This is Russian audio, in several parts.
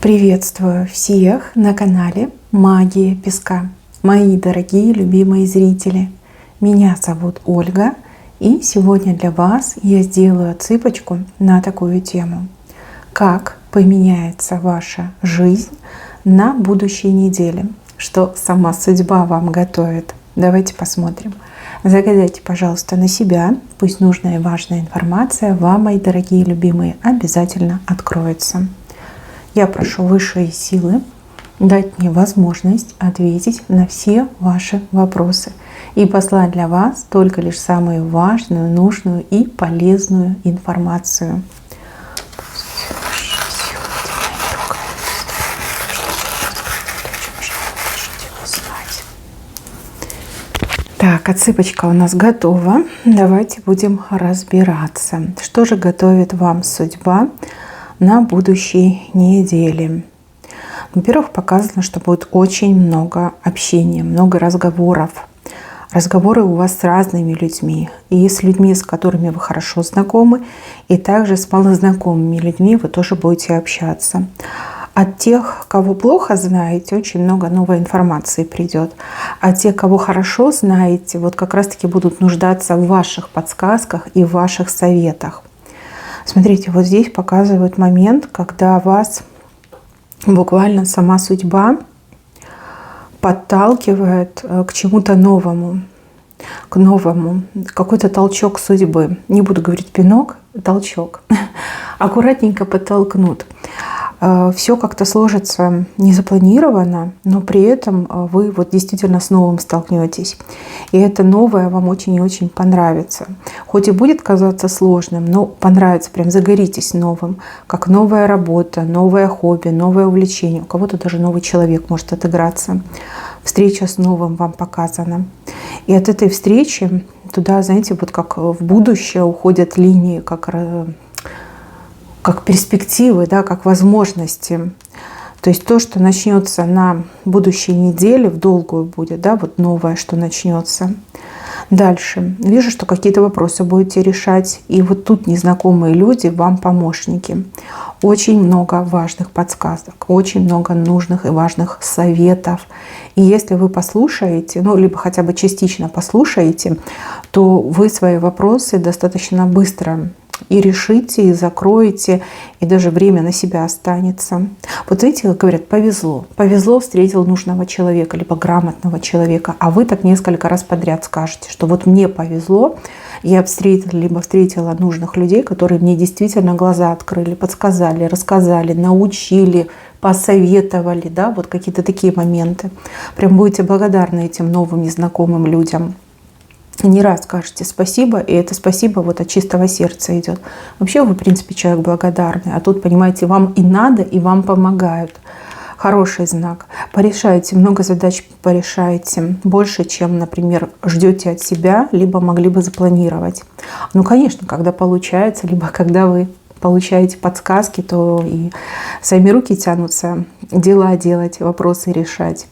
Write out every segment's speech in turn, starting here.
Приветствую всех на канале Магия Песка. Мои дорогие любимые зрители, меня зовут Ольга, и сегодня для вас я сделаю отсыпочку на такую тему. Как поменяется ваша жизнь на будущей неделе? Что сама судьба вам готовит? Давайте посмотрим. Загадайте, пожалуйста, на себя. Пусть нужная и важная информация вам, мои дорогие любимые, обязательно откроется. Я прошу высшие силы дать мне возможность ответить на все ваши вопросы и послать для вас только лишь самую важную, нужную и полезную информацию. Так, отсыпочка у нас готова. Давайте будем разбираться, что же готовит вам судьба на будущей неделе. Во-первых, показано, что будет очень много общения, много разговоров. Разговоры у вас с разными людьми. И с людьми, с которыми вы хорошо знакомы, и также с малознакомыми людьми вы тоже будете общаться. От тех, кого плохо знаете, очень много новой информации придет. А те, кого хорошо знаете, вот как раз-таки будут нуждаться в ваших подсказках и в ваших советах. Смотрите, вот здесь показывает момент, когда вас буквально сама судьба подталкивает к чему-то новому, к новому. Какой-то толчок судьбы. Не буду говорить пинок, толчок. Аккуратненько подтолкнут. Все как-то сложится незапланированно, но при этом вы вот действительно с новым столкнетесь. И это новое вам очень и очень понравится. Хоть и будет казаться сложным, но понравится, прям загоритесь новым. Как новая работа, новое хобби, новое увлечение. У кого-то даже новый человек может отыграться. Встреча с новым вам показана. И от этой встречи туда, знаете, вот как в будущее уходят линии, как перспективы, да, как возможности. То есть то, что начнется на будущей неделе, в долгую будет, да, вот новое, что начнется. Дальше. Вижу, что какие-то вопросы будете решать. И вот тут незнакомые люди вам помощники. Очень много важных подсказок, очень много нужных и важных советов. И если вы послушаете, ну, либо хотя бы частично послушаете, то вы свои вопросы достаточно быстро и решите, и закроете, и даже время на себя останется. Вот видите, как говорят, повезло. Повезло, встретил нужного человека, либо грамотного человека. А вы так несколько раз подряд скажете, что вот мне повезло, я встретила нужных людей, которые мне действительно глаза открыли, подсказали, рассказали, научили, посоветовали, да, вот какие-то такие моменты. Прям будете благодарны этим новым незнакомым людям. Не раз скажете спасибо, и это спасибо вот от чистого сердца идет. Вообще вы, в принципе, человек благодарный, а тут, понимаете, вам и надо, и вам помогают. Хороший знак. Порешаете, много задач порешаете, больше, чем, например, ждете от себя, либо могли бы запланировать. Ну, конечно, когда получается, либо когда вы получаете подсказки, то и сами руки тянутся дела делать, вопросы решать.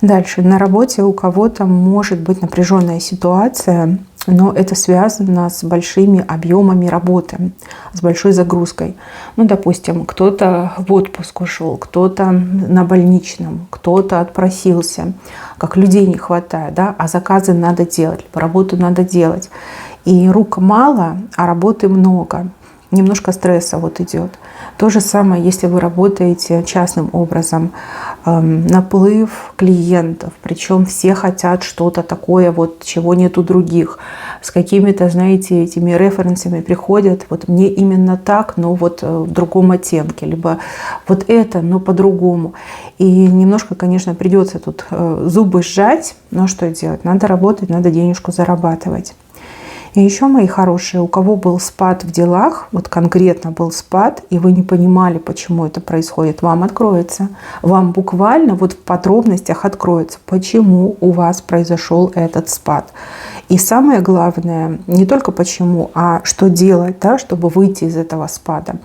Дальше. На работе у кого-то может быть напряженная ситуация, но это связано с большими объемами работы, с большой загрузкой. Ну, допустим, кто-то в отпуск ушел, кто-то на больничном, кто-то отпросился. Как людей не хватает, да, а заказы надо делать, работу надо делать. И рук мало, а работы много. Немножко стресса вот идет. То же самое, если вы работаете частным образом. Наплыв клиентов, причем все хотят что-то такое, вот чего нет у других. С какими-то, знаете, этими референсами приходят, вот мне именно так, но вот в другом оттенке. Либо вот это, но по-другому. И немножко, конечно, придется тут зубы сжать, но что делать? Надо работать, надо денежку зарабатывать. И еще, мои хорошие, у кого был спад в делах, вот конкретно был спад, и вы не понимали, почему это происходит, вам откроется. Вам буквально вот в подробностях откроется, почему у вас произошел этот спад. И самое главное, не только почему, а что делать, да, чтобы выйти из этого спада.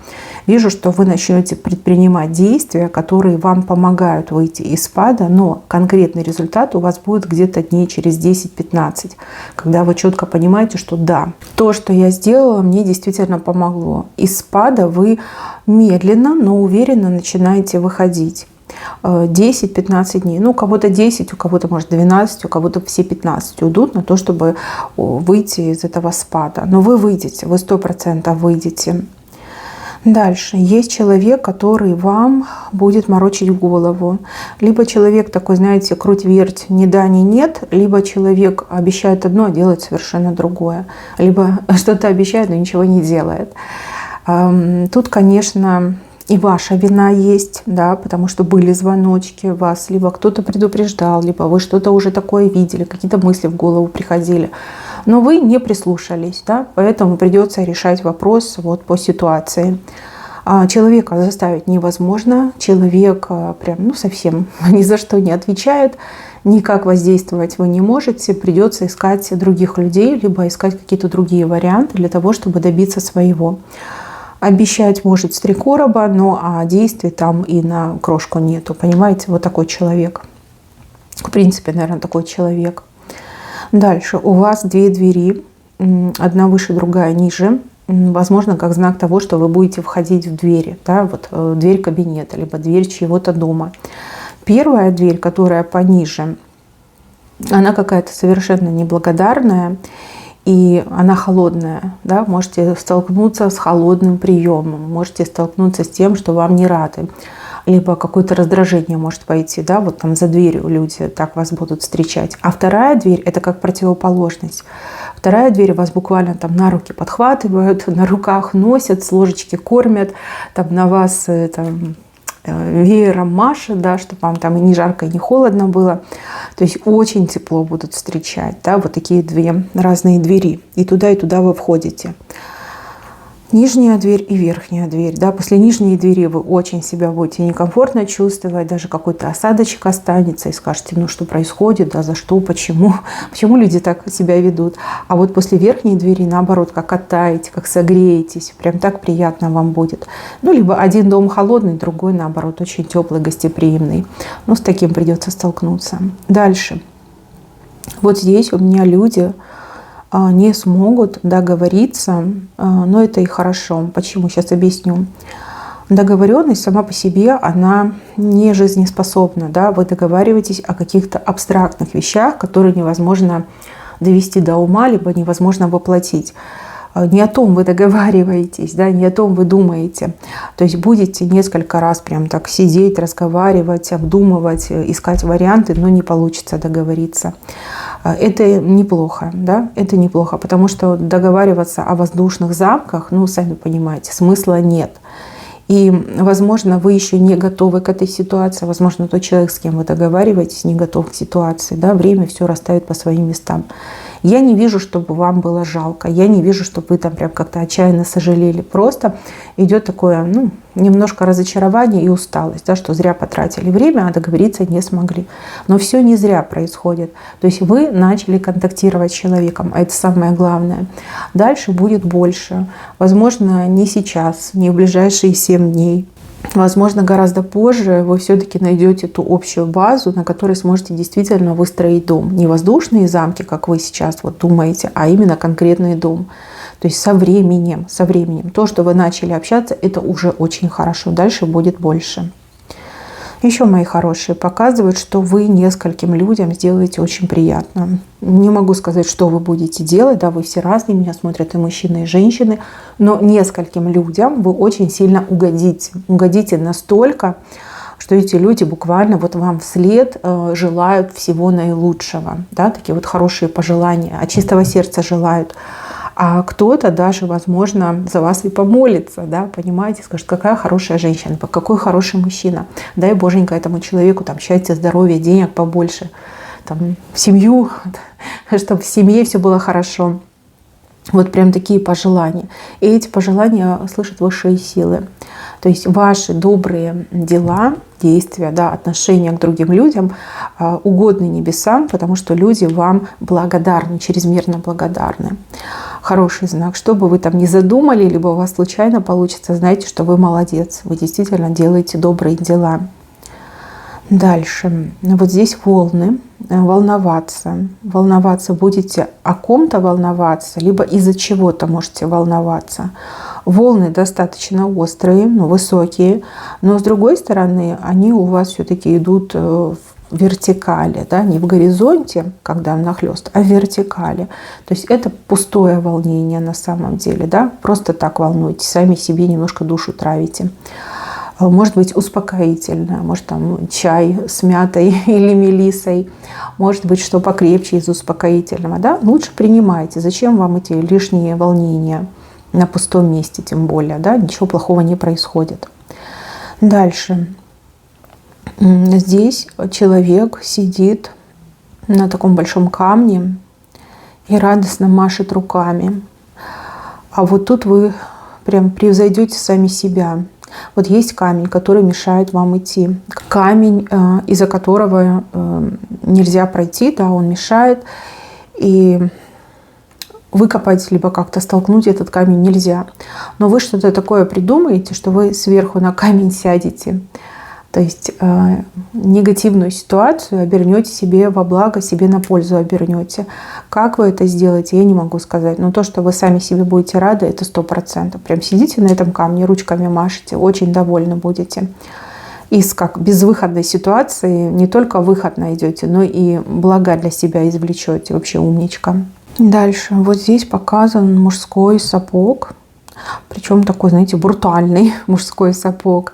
Вижу, что вы начнете предпринимать действия, которые вам помогают выйти из спада, но конкретный результат у вас будет где-то дней через 10-15, когда вы четко понимаете, что да, то, что я сделала, мне действительно помогло. Из спада вы медленно, но уверенно начинаете выходить. 10-15 дней. Ну, у кого-то 10, у кого-то, может, 12, у кого-то все 15 уйдут на то, чтобы выйти из этого спада. Но вы выйдете, вы 100% выйдете. Дальше. Есть человек, который вам будет морочить голову. Либо человек такой, знаете, круть-верть, ни да, ни нет. Либо человек обещает одно, а делает совершенно другое. Либо что-то обещает, но ничего не делает. Тут, конечно, и ваша вина есть, да, потому что были звоночки вас, либо кто-то предупреждал, либо вы что-то уже такое видели, какие-то мысли в голову приходили. Но вы не прислушались, да, поэтому придется решать вопрос вот по ситуации. Человека заставить невозможно, человек прям совсем ни за что не отвечает, никак воздействовать вы не можете, придется искать других людей, либо искать какие-то другие варианты для того, чтобы добиться своего. Обещать может с 3 короба, но действий там и на крошку нету. Понимаете, вот такой человек. В принципе, наверное, такой человек. Дальше. У вас 2 двери. Одна выше, другая ниже. Возможно, как знак того, что вы будете входить в двери. Да? Вот дверь кабинета, либо дверь чьего-то дома. Первая дверь, которая пониже, она какая-то совершенно неблагодарная. И она холодная, да? Можете столкнуться с холодным приемом, можете столкнуться с тем, что вам не рады, либо какое-то раздражение может пойти, да, вот там за дверью люди так вас будут встречать. А вторая дверь – это как противоположность. Вторая дверь вас буквально там на руки подхватывают, на руках носят, с ложечки кормят, там на вас веером машет, да, чтобы вам там и не жарко, и не холодно было. То есть очень тепло будут встречать. Да, вот такие 2 разные двери. И туда вы входите. Нижняя дверь и верхняя дверь. Да, после нижней двери вы очень себя будете некомфортно чувствовать, даже какой-то осадочек останется, и скажете, ну что происходит, да, за что, почему люди так себя ведут. А вот после верхней двери, наоборот, как оттаете, как согреетесь, прям так приятно вам будет. Ну, либо один дом холодный, другой, наоборот, очень теплый, гостеприимный. Ну, с таким придется столкнуться. Дальше. Вот здесь у меня люди не смогут договориться, но это и хорошо. Почему? Сейчас объясню. Договоренность сама по себе, она не жизнеспособна. Да? Вы договариваетесь о каких-то абстрактных вещах, которые невозможно довести до ума, либо невозможно воплотить. Не о том вы договариваетесь, да, не о том вы думаете. То есть будете несколько раз прям так сидеть, разговаривать, обдумывать, искать варианты, но не получится договориться. Это неплохо, да, это неплохо, потому что договариваться о воздушных замках, ну, сами понимаете, смысла нет. И, возможно, вы еще не готовы к этой ситуации, возможно, тот человек, с кем вы договариваетесь, не готов к ситуации, да, время все расставит по своим местам. Я не вижу, чтобы вам было жалко, я не вижу, чтобы вы там прям как-то отчаянно сожалели. Просто идет такое, ну, немножко разочарование и усталость, да, что зря потратили время, а договориться не смогли. Но все не зря происходит. То есть вы начали контактировать с человеком, а это самое главное. Дальше будет больше. Возможно, не сейчас, не в ближайшие 7 дней. Возможно, гораздо позже вы все-таки найдете ту общую базу, на которой сможете действительно выстроить дом. Не воздушные замки, как вы сейчас вот думаете, а именно конкретный дом. То есть со временем. То, что вы начали общаться, это уже очень хорошо. Дальше будет больше. Еще, мои хорошие, показывают, что вы нескольким людям сделаете очень приятно. Не могу сказать, что вы будете делать, да, вы все разные, меня смотрят и мужчины, и женщины, но нескольким людям вы очень сильно угодите. Угодите настолько, что эти люди буквально вот вам вслед желают всего наилучшего, да, такие вот хорошие пожелания, от чистого сердца желают. А кто-то даже, возможно, за вас и помолится, да, понимаете, скажет, какая хорошая женщина, какой хороший мужчина. Дай Боженька этому человеку там счастья, здоровья, денег побольше, там, в семью, чтобы в семье все было хорошо. Вот прям такие пожелания. И эти пожелания слышат высшие силы. То есть ваши добрые дела, действия, да, отношения к другим людям угодны небесам, потому что люди вам благодарны, чрезмерно благодарны. Хороший знак. Что бы вы там ни задумали, либо у вас случайно получится, знайте, что вы молодец. Вы действительно делаете добрые дела. Дальше. Вот здесь волны. Волноваться. Волноваться будете о ком-то волноваться, либо из-за чего-то можете волноваться. Волны достаточно острые, высокие, но с другой стороны, они у вас все-таки идут в вертикали, да, не в горизонте, когда нахлёст, а в вертикали. То есть это пустое волнение на самом деле, да, просто так волнуетесь, сами себе немножко душу травите. Может быть успокоительное, может там чай с мятой или мелиссой, может быть что покрепче из успокоительного, да, лучше принимайте. Зачем вам эти лишние волнения на пустом месте, тем более, да, ничего плохого не происходит. Дальше. Здесь человек сидит на таком большом камне и радостно машет руками. А вот тут вы прям превзойдете сами себя. Вот есть камень, который мешает вам идти. Камень, из-за которого нельзя пройти, да, он мешает. И выкопать, либо как-то столкнуть этот камень нельзя. Но вы что-то такое придумаете, что вы сверху на камень сядете. То есть негативную ситуацию обернете себе во благо, себе на пользу обернете. Как вы это сделаете, я не могу сказать. Но то, что вы сами себе будете рады, это 100%. Прям сидите на этом камне, ручками машете, очень довольны будете. Из как безвыходной ситуации не только выход найдете, но и блага для себя извлечете. Вообще умничка. Дальше. Вот здесь показан мужской сапог. Причем такой, знаете, брутальный мужской сапог.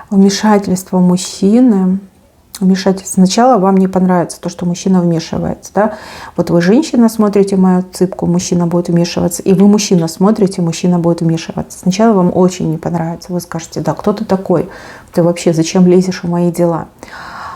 Вмешательство мужчины. Вмешательство. Сначала вам не понравится то, что мужчина вмешивается. Да? Вот вы, женщина, смотрите мою цыпку, мужчина будет вмешиваться. И вы, мужчина, смотрите, мужчина будет вмешиваться. Сначала вам очень не понравится. Вы скажете, да, кто ты такой? Ты вообще зачем лезешь в мои дела?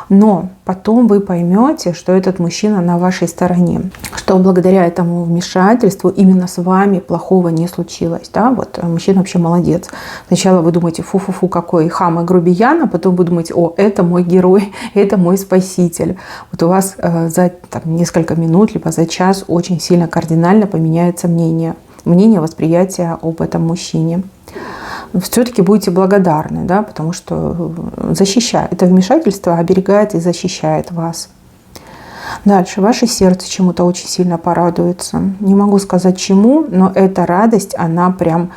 Но потом вы поймете, что этот мужчина на вашей стороне, что благодаря этому вмешательству именно с вами плохого не случилось. Да? Вот мужчина вообще молодец. Сначала вы думаете, фу-фу-фу, какой хам и грубиян, а потом вы думаете, о, это мой герой, это мой спаситель. Вот у вас за несколько минут, либо за час очень сильно кардинально поменяется мнение, восприятие об этом мужчине. Все-таки будете благодарны, да, потому что защищает. Это вмешательство оберегает и защищает вас. Дальше. Ваше сердце чему-то очень сильно порадуется. Не могу сказать чему, но эта радость, она прям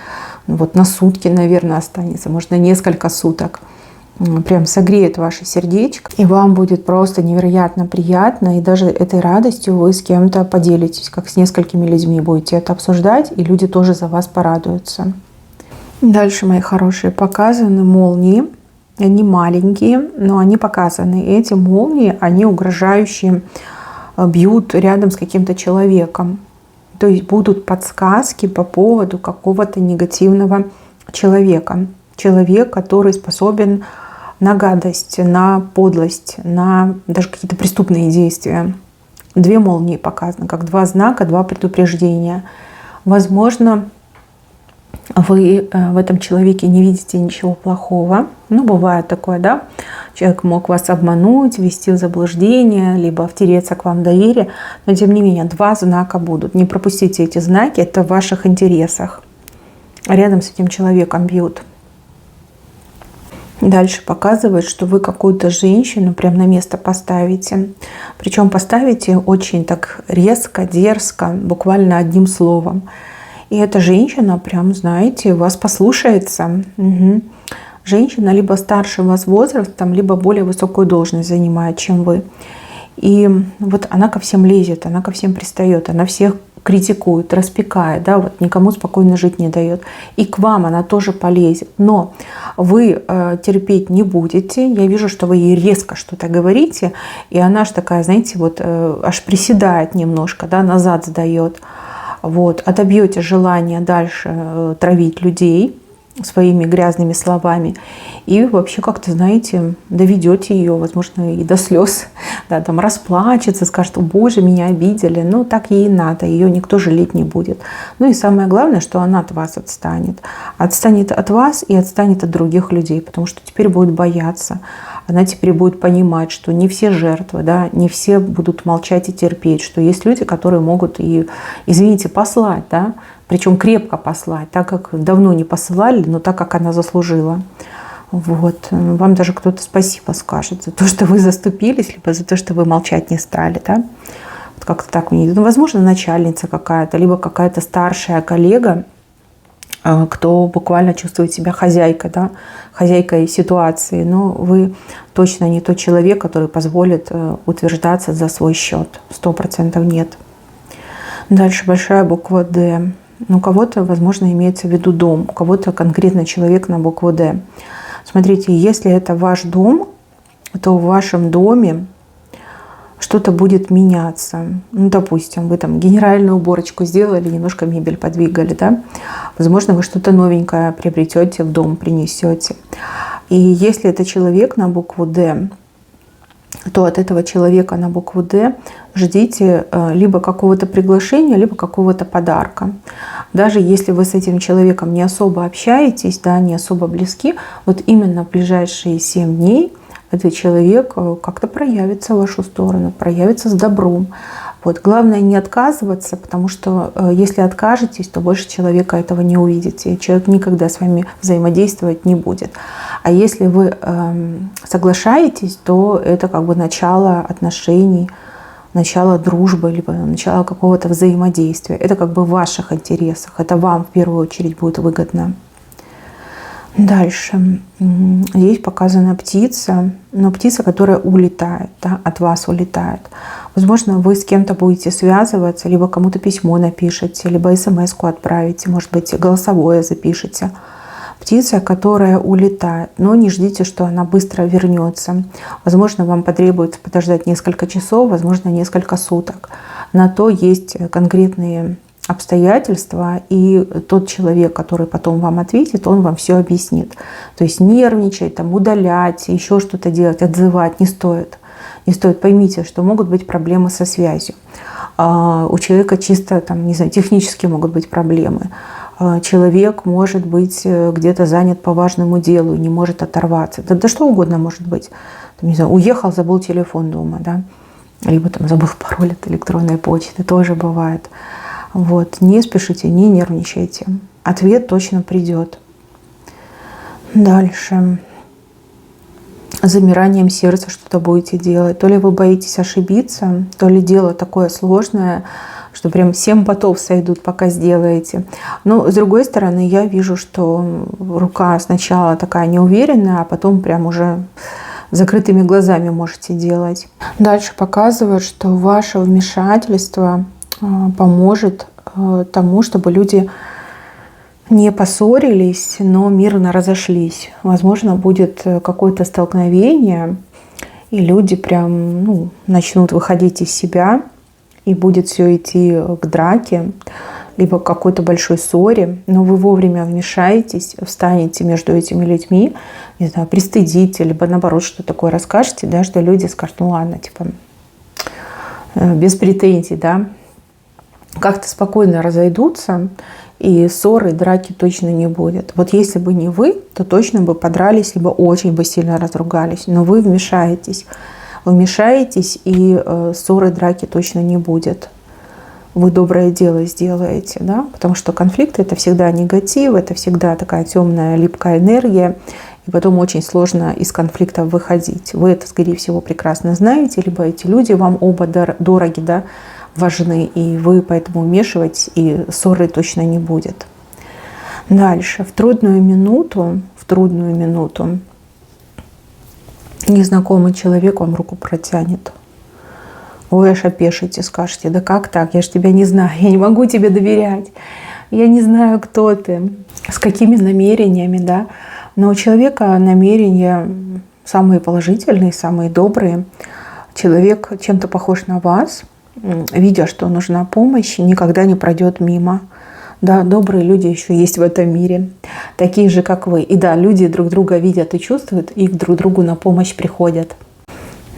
вот на сутки, наверное, останется. Может, на несколько суток. Прям согреет ваше сердечко. И вам будет просто невероятно приятно. И даже этой радостью вы с кем-то поделитесь. Как с несколькими людьми будете это обсуждать. И люди тоже за вас порадуются. Дальше, мои хорошие, показаны молнии. Они маленькие, но они показаны. И эти молнии, они угрожающие, бьют рядом с каким-то человеком. То есть будут подсказки по поводу какого-то негативного человека. Человек, который способен на гадость, на подлость, на даже какие-то преступные действия. 2 молнии показаны, как 2 знака, 2 предупреждения. Возможно, вы в этом человеке не видите ничего плохого. Бывает такое, да? Человек мог вас обмануть, ввести в заблуждение, либо втереться к вам в доверие. Но, тем не менее, 2 знака будут. Не пропустите эти знаки, это в ваших интересах. Рядом с этим человеком бьют. Дальше показывает, что вы какую-то женщину прям на место поставите. Причем поставите очень так резко, дерзко, буквально одним словом. И эта женщина прям, знаете, вас послушается. Угу. Женщина либо старше вас возрастом, либо более высокую должность занимает, чем вы. И вот она ко всем лезет, она ко всем пристает, она всех критикует, распекает, да, вот никому спокойно жить не дает. И к вам она тоже полезет. Но вы терпеть не будете. Я вижу, что вы ей резко что-то говорите, и она аж такая, знаете, вот аж приседает немножко, да, назад сдает. Вот, отобьете желание дальше травить людей, своими грязными словами. И вообще как-то, знаете, доведете ее, возможно, и до слез, да, там расплачется, скажет: «О, Боже, меня обидели». Ну, так ей и надо, ее никто жалеть не будет. Ну и самое главное, что она от вас отстанет. Отстанет от вас и отстанет от других людей, потому что теперь будет бояться. Она теперь будет понимать, что не все жертвы, да, не все будут молчать и терпеть, что есть люди, которые могут и, извините, послать, да, причем крепко послать, так как давно не посылали, но так как она заслужила. Вот. Вам даже кто-то спасибо скажет за то, что вы заступились, либо за то, что вы молчать не стали. Да? Вот как-то так мне идет. Ну, возможно, начальница какая-то, либо какая-то старшая коллега, кто буквально чувствует себя хозяйкой, да? Хозяйкой ситуации. Но вы точно не тот человек, который позволит утверждаться за свой счет. 100% нет. Дальше большая буква «Д». У кого-то, возможно, имеется в виду дом, у кого-то конкретно человек на букву «Д». Смотрите, если это ваш дом, то в вашем доме что-то будет меняться. Ну, допустим, вы там генеральную уборочку сделали, немножко мебель подвигали, да? Возможно, вы что-то новенькое приобретете в дом, принесете. И если это человек на букву «Д», то от этого человека на букву «Д» ждите либо какого-то приглашения, либо какого-то подарка. Даже если вы с этим человеком не особо общаетесь, да, не особо близки, вот именно в ближайшие 7 дней этот человек как-то проявится в вашу сторону, проявится с добром. Вот. Главное не отказываться, потому что если откажетесь, то больше человека этого не увидите. И человек никогда с вами взаимодействовать не будет. А если вы соглашаетесь, то это как бы начало отношений, начало дружбы, либо начало какого-то взаимодействия. Это как бы в ваших интересах. Это вам в первую очередь будет выгодно. Дальше. Здесь показана птица, но птица, которая улетает, да, от вас улетает. Возможно, вы с кем-то будете связываться, либо кому-то письмо напишите, либо смс-ку отправите, может быть, голосовое запишите. Птица, которая улетает, но не ждите, что она быстро вернется. Возможно, вам потребуется подождать несколько часов, возможно, несколько суток. На то есть конкретные обстоятельства, и тот человек, который потом вам ответит, он вам все объяснит. То есть нервничать, там, удалять, еще что-то делать, отзывать не стоит. Не стоит. Поймите, что могут быть проблемы со связью. У человека чисто, там, не знаю, технически могут быть проблемы. Человек может быть где-то занят по важному делу, не может оторваться. Да что угодно может быть. Там, не знаю, уехал, забыл телефон дома, да? Либо там забыл пароль от электронной почты, тоже бывает. Вот. Не спешите, не нервничайте. Ответ точно придет. Дальше. Замиранием сердца что-то будете делать. То ли вы боитесь ошибиться, то ли дело такое сложное, что прям 7 потов сойдут, пока сделаете. Но с другой стороны, я вижу, что рука сначала такая неуверенная, а потом прям уже закрытыми глазами можете делать. Дальше показывает, что ваше вмешательство поможет тому, чтобы люди не поссорились, но мирно разошлись. Возможно, будет какое-то столкновение, и люди прям начнут выходить из себя, и будет все идти к драке, либо к какой-то большой ссоре. Но вы вовремя вмешаетесь, встанете между этими людьми, не знаю, пристыдите, либо наоборот, что такое расскажете, да, что люди скажут: ну ладно, типа, без претензий, да, как-то спокойно разойдутся, и ссоры, драки точно не будет. Вот если бы не вы, то точно бы подрались, либо очень бы сильно разругались. Но вы вмешаетесь, и ссоры, драки точно не будет. Вы доброе дело сделаете, да? Потому что конфликт — это всегда негатив, это всегда такая темная, липкая энергия, и потом очень сложно из конфликтов выходить. Вы это, скорее всего, прекрасно знаете, либо эти люди вам оба дороги, да, важны, и вы поэтому вмешиваетесь, и ссоры точно не будет. Дальше. В трудную минуту незнакомый человек вам руку протянет. Вы аж опешите, скажете: да как так? Я же тебя не знаю, я не могу тебе доверять, я не знаю, кто ты, с какими намерениями, да. Но у человека намерения самые положительные, самые добрые. Человек чем-то похож на вас, видя, что нужна помощь, никогда не пройдет мимо. Да, добрые люди еще есть в этом мире, такие же, как вы. И да, люди друг друга видят и чувствуют, и друг другу на помощь приходят.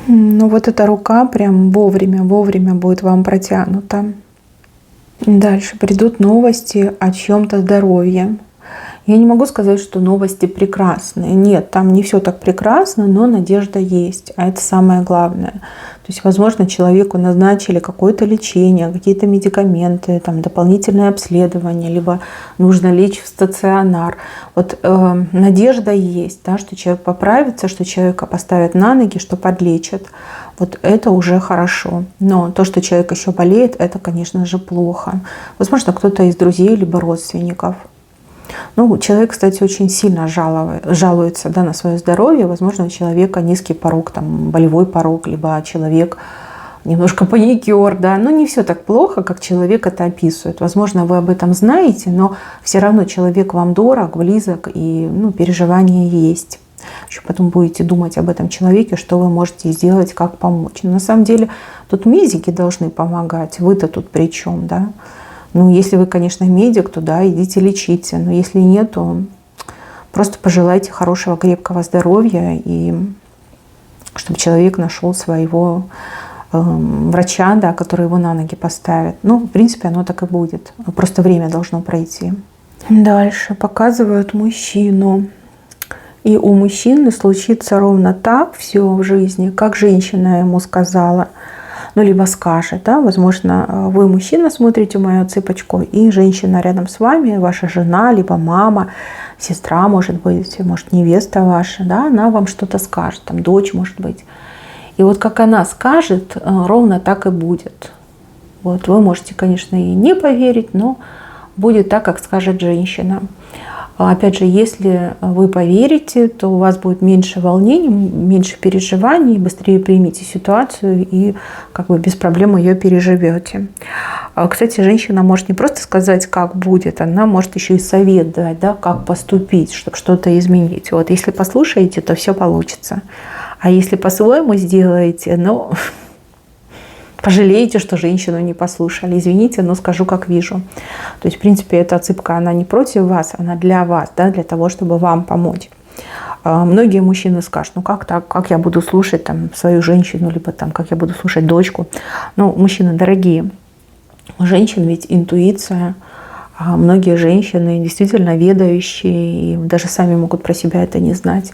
Ну вот эта рука прям вовремя будет вам протянута. Дальше придут новости о чьем-то здоровье. Я не могу сказать, что новости прекрасные. Нет, там не все так прекрасно, но надежда есть. А это самое главное. То есть, возможно, человеку назначили какое-то лечение, какие-то медикаменты, там, дополнительное обследование, либо нужно лечь в стационар. Вот надежда есть, да, что человек поправится, что человека поставят на ноги, что подлечат. Вот это уже хорошо. Но то, что человек еще болеет, это, конечно же, плохо. Возможно, кто-то из друзей либо родственников. Ну, человек, кстати, очень сильно жалуется, да, на свое здоровье. Возможно, у человека низкий порог, там, болевой порог, либо человек немножко паникер. Да. Но не все так плохо, как человек это описывает. Возможно, вы об этом знаете, но все равно человек вам дорог, близок, и переживания есть. Еще потом будете думать об этом человеке, что вы можете сделать, как помочь. Но на самом деле тут медики должны помогать. Вы-то тут при чем, да? Ну, если вы, конечно, медик, то да, идите лечите. Но если нет, то просто пожелайте хорошего, крепкого здоровья, и чтобы человек нашел своего врача, да, который его на ноги поставит. Ну, в принципе, оно так и будет. Просто время должно пройти. Дальше показывают мужчину. И у мужчины случится ровно так все в жизни, как женщина ему сказала. Ну, либо скажет, да, возможно, вы, мужчина, смотрите мою цыпочку, и женщина рядом с вами, ваша жена, либо мама, сестра, может быть, невеста ваша, да, она вам что-то скажет, там, дочь, может быть. И вот как она скажет, ровно так и будет. Вот, вы можете, конечно, и не поверить, но будет так, как скажет женщина. Опять же, если вы поверите, то у вас будет меньше волнений, меньше переживаний, быстрее примите ситуацию и как бы без проблем ее переживете. Кстати, женщина может не просто сказать, как будет, она может еще и совет дать, да, как поступить, чтобы что-то изменить. Вот если послушаете, то все получится. А если по-своему сделаете, пожалеете, что женщину не послушали. Извините, но скажу, как вижу. То есть, в принципе, эта отсыпка, она не против вас, она для вас, да, для того, чтобы вам помочь. Многие мужчины скажут, как так, как я буду слушать там, свою женщину, либо там, как я буду слушать дочку. Мужчины дорогие, у женщин ведь интуиция. Многие женщины действительно ведающие, и даже сами могут про себя это не знать.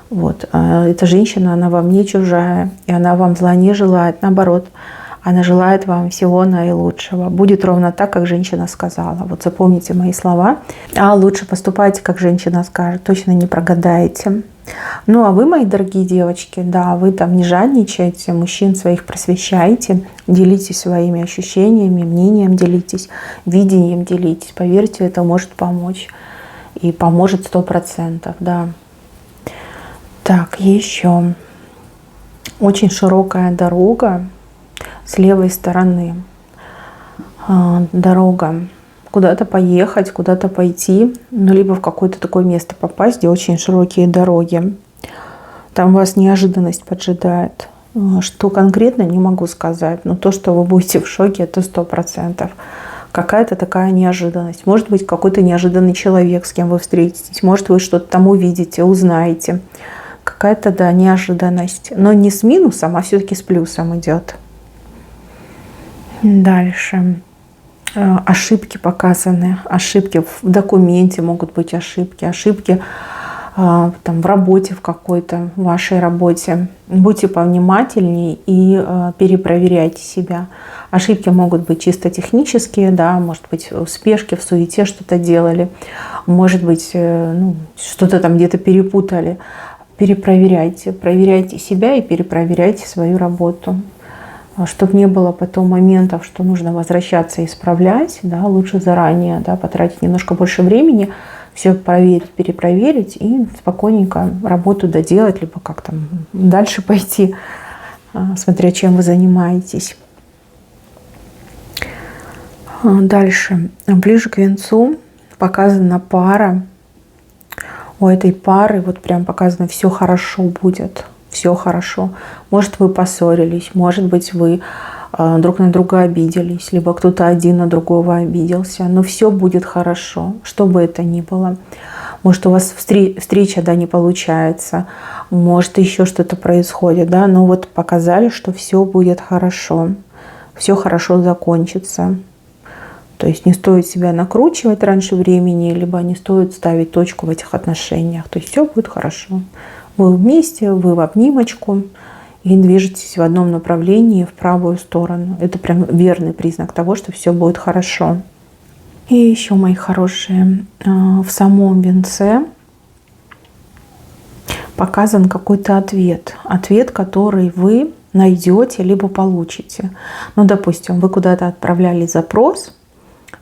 Вот. Эта женщина, она вам не чужая, и она вам зла не желает, наоборот. Она желает вам всего наилучшего. Будет ровно так, как женщина сказала. Вот запомните мои слова. А лучше поступайте, как женщина скажет. Точно не прогадаете. Ну, а вы, мои дорогие девочки, да, вы там не жадничайте, мужчин своих просвещайте, делитесь своими ощущениями, мнением делитесь, видением делитесь. Поверьте, это может помочь. И поможет 100%, да. Так, еще. Очень широкая дорога. С левой стороны дорога. Куда-то поехать, куда-то пойти, либо в какое-то такое место попасть, где очень широкие дороги. Там вас неожиданность поджидает. Что конкретно, не могу сказать, но то, что вы будете в шоке, это 100%. Какая-то такая неожиданность. Может быть, какой-то неожиданный человек, с кем вы встретитесь. Может, вы что-то там увидите, узнаете. Какая-то, да, неожиданность. Но не с минусом, а все-таки с плюсом идет. Дальше. Ошибки показаны. Ошибки в документе могут быть ошибки там, в работе в какой-то, в вашей работе. Будьте повнимательнее и перепроверяйте себя. Ошибки могут быть чисто технические, да, может быть, в спешке, в суете что-то делали. Может быть, что-то там где-то перепутали. Перепроверяйте. Проверяйте себя и перепроверяйте свою работу. Чтобы не было потом моментов, что нужно возвращаться и исправлять, да, лучше заранее, да, потратить немножко больше времени, все проверить, перепроверить и спокойненько работу доделать, либо как там дальше пойти, смотря чем вы занимаетесь. Дальше, ближе к венцу показана пара. У этой пары вот прям показано, все хорошо будет. Все хорошо. Может, вы поссорились, может быть, вы друг на друга обиделись, либо кто-то один на другого обиделся. Но все будет хорошо, что бы это ни было. Может, у вас встреча, да, не получается, может, еще что-то происходит, да, но вот показали, что все будет хорошо, все хорошо закончится. То есть не стоит себя накручивать раньше времени, либо не стоит ставить точку в этих отношениях. То есть все будет хорошо. Вы вместе, вы в обнимочку и движетесь в одном направлении, в правую сторону. Это прям верный признак того, что все будет хорошо. И еще, мои хорошие, в самом венце показан какой-то ответ. Ответ, который вы найдете, либо получите. Ну, допустим, вы куда-то отправляли запрос,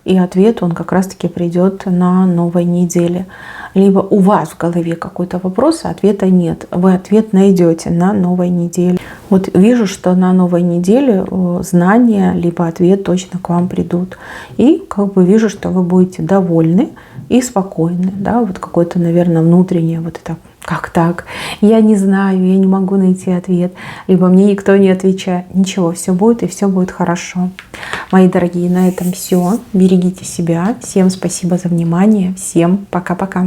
и ответ, он как раз-таки придет на новой неделе. Либо у вас в голове какой-то вопрос, а ответа нет. Вы ответ найдете на новой неделе. Вот вижу, что на новой неделе знания, либо ответ точно к вам придут. И как бы вижу, что вы будете довольны и спокойны. Да? Вот какое-то, наверное, внутреннее вот это. Как так? Я не знаю, я не могу найти ответ. Либо мне никто не отвечает. Ничего, все будет и все будет хорошо. Мои дорогие, на этом все. Берегите себя. Всем спасибо за внимание. Всем пока-пока.